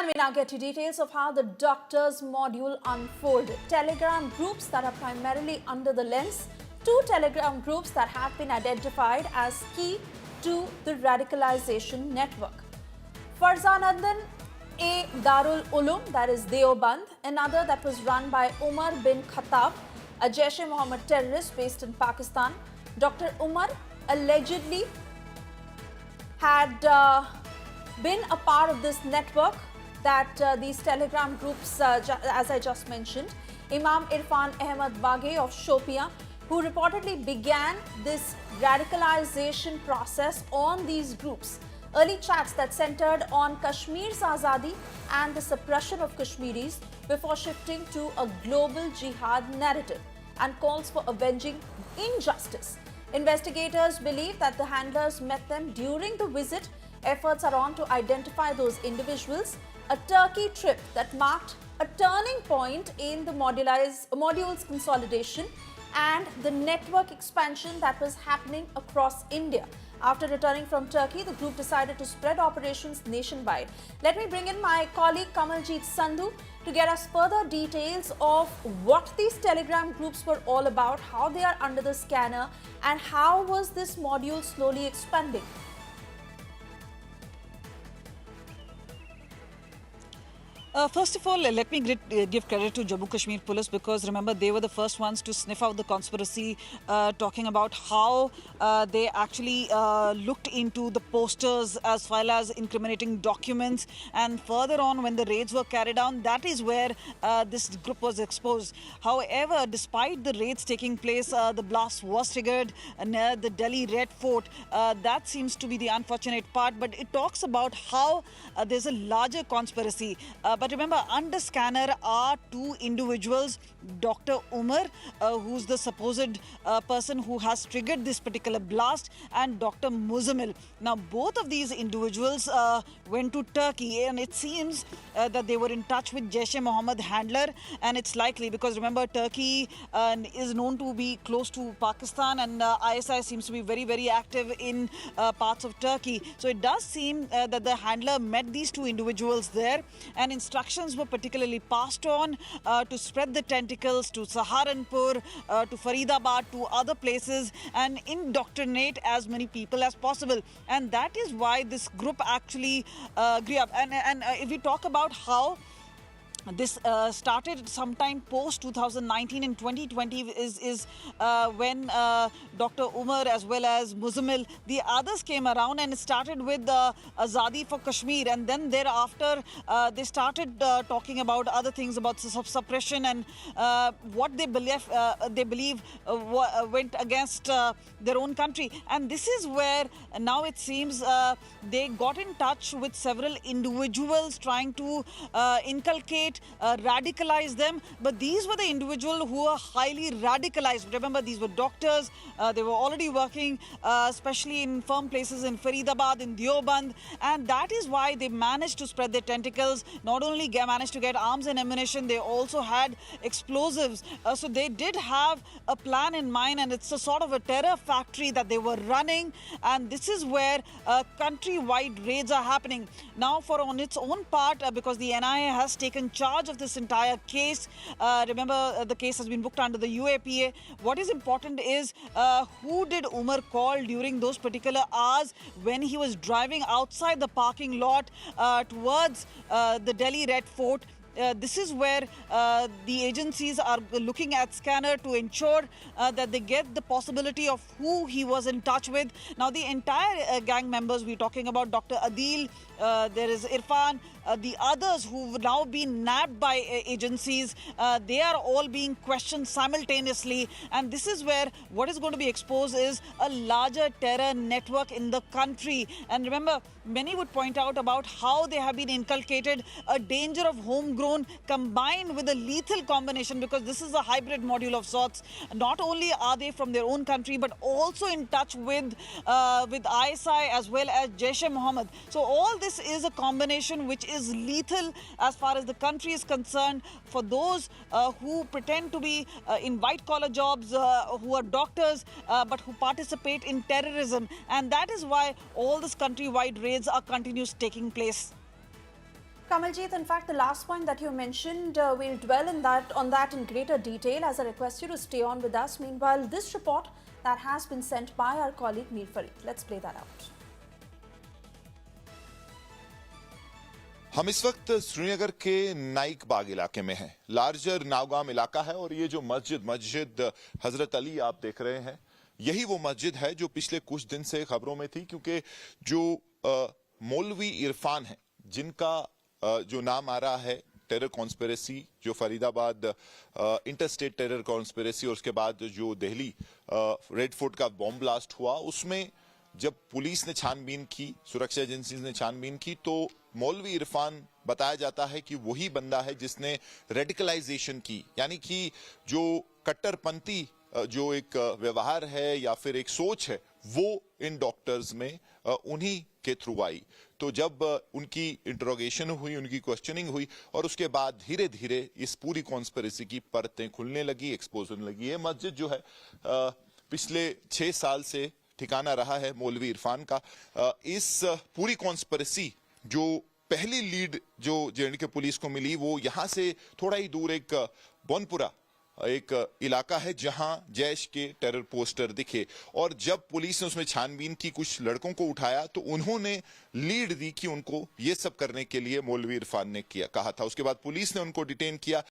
And we now get to details of how the doctors module unfolded. Telegram groups that are primarily under the lens. Two Telegram groups that have been identified as key to the radicalization network. Farzanandan A. Darul Ulum, that is Deoband, another that was run by Umar bin Khattab, a Jaish-e-Mohammed terrorist based in Pakistan. Dr. Umar allegedly had been a part of this network that these Telegram groups, as I just mentioned. Imam Irfan Ahmad Baghe of Shopia, who reportedly began this radicalization process on these groups. Early chats that centered on Kashmir's Azadi and the suppression of Kashmiris before shifting to a global jihad narrative and calls for avenging injustice. Investigators believe that the handlers met them during the visit. Efforts are on to identify those individuals. A Turkey trip that marked a turning point in the modules consolidation and the network expansion that was happening across India. After returning from Turkey, the group decided to spread operations nationwide. Let me bring in my colleague Kamaljeet Sandhu to get us further details of what these Telegram groups were all about, how they are under the scanner, and how was this module slowly expanding. First of all, let me give credit to Jammu Kashmir Police, because remember, they were the first ones to sniff out the conspiracy, talking about how they actually looked into the posters as well as incriminating documents. And further on, when the raids were carried out, that is where this group was exposed. However, despite the raids taking place, the blast was triggered near the Delhi Red Fort. That seems to be the unfortunate part, but it talks about how there's a larger conspiracy. But remember, under scanner are two individuals, Dr. Umar, who's the supposed person who has triggered this particular blast, and Dr. Muzammil. Now, both of these individuals went to Turkey, and it seems that they were in touch with Jaish-e-Mohammed handler, and it's likely because remember, Turkey is known to be close to Pakistan, and ISI seems to be very, very active in parts of Turkey. So it does seem that the handler met these two individuals there, and instructions were particularly passed on to spread the tentacles to Saharanpur, to Faridabad, to other places, and indoctrinate as many people as possible. And that is why this group actually grew up. And if we talk about how this started sometime post 2019 and 2020 is when Dr. Umar as well as Muzammil, the others came around, and it started with Azadi for Kashmir, and then thereafter they started talking about other things, about suppression and what they believe went against their own country. And this is where now it seems they got in touch with several individuals trying to inculcate, radicalize them. But these were the individuals who were highly radicalized. Remember, these were doctors. They were already working, especially in firm places in Faridabad, in Deoband. And that is why they managed to spread their tentacles. Not only managed to get arms and ammunition, they also had explosives. So they did have a plan in mind, and it's a sort of a terror factory that they were running. And this is where country-wide raids are happening. Now, for on its own part, because the NIA has taken charge of this entire case. Remember, the case has been booked under the UAPA. What is important is who did Umar call during those particular hours when he was driving outside the parking lot towards the Delhi Red Fort. This is where the agencies are looking at scanner to ensure that they get the possibility of who he was in touch with. Now, the entire gang members, we're talking about Dr. Adil, there is Irfan, the others who've now been nabbed by agencies, they are all being questioned simultaneously. And this is where what is going to be exposed is a larger terror network in the country. And remember, many would point out about how they have been inculcated a danger of homegrown combined with a lethal combination, because this is a hybrid module of sorts. Not only are they from their own country, but also in touch with ISI as well as Jaish-e-Mohammed. So all this is a combination which is lethal as far as the country is concerned for those who pretend to be in white-collar jobs, who are doctors, but who participate in terrorism. And that is why all this country-wide raids are continuous taking place. Kamaljeet, in fact, the last point that you mentioned, we'll dwell on that in greater detail as I request you to stay on with us. Meanwhile, this report that has been sent by our colleague Mir Farid. Let's play that out. हम इस वक्त श्रीनगर के नाइक बाग इलाके में हैं। Larger नावगाम इलाका है और ये जो मस्जिद हजरत अली आप देख रहे हैं, यही वो मस्जिद है जो पिछले कुछ दिन से खबरों में थी, क्योंकि जो मौलवी इरफान है, जिनका जो नाम आ रहा है टेरर कॉन्स्पिरेसी, जो फरीदाबाद इंटरस्टेट टेरर कॉन्स्पिरेसी और उसके बाद जो दिल्ली रेड फोर्ट का बॉम्ब ब्लास्ट हुआ, उसमें जब पुलिस ने छानबीन की, सुरक्षा एजेंसीज ने छानबीन की, तो मौलवी इरफान बताया जाता है कि वही बंदा है जिसने रेडिकलाइजेशन की, यानी कि जो कट्टरपंथी जो एक व्यवहार है या फिर एक सोच है, वो इन डॉक्टर्स में उन्हीं के थ्रू आई। तो जब उनकी इंटरोगेशन हुई, उनकी क्वेश्चनिंग हुई और उसके बाद धीरे धीरे इस पूरी कॉन्स्पिरेसी की परतें खुलने लगी, एक्सपोज होने लगी। ये मस्जिद जो है पिछले 6 साल से ठिकाना रहा है मौलवी इरफान का। इस पूरी कॉन्स्पिरेसी जो पहली लीड जो जे.एंड.के पुलिस को मिली, वो यहां से थोड़ा ही दूर एक बोनपुरा एक इलाका है जहां जैश के टेरर पोस्टर दिखे, और जब पुलिस ने उसमें छानबीन की, कुछ लड़कों को उठाया, तो उन्होंने लीड दी कि उनको ये सब करने के लिए मौलवी इरफान ने कहा था। उसके बाद पुलिस ने उनको डिटेन किया।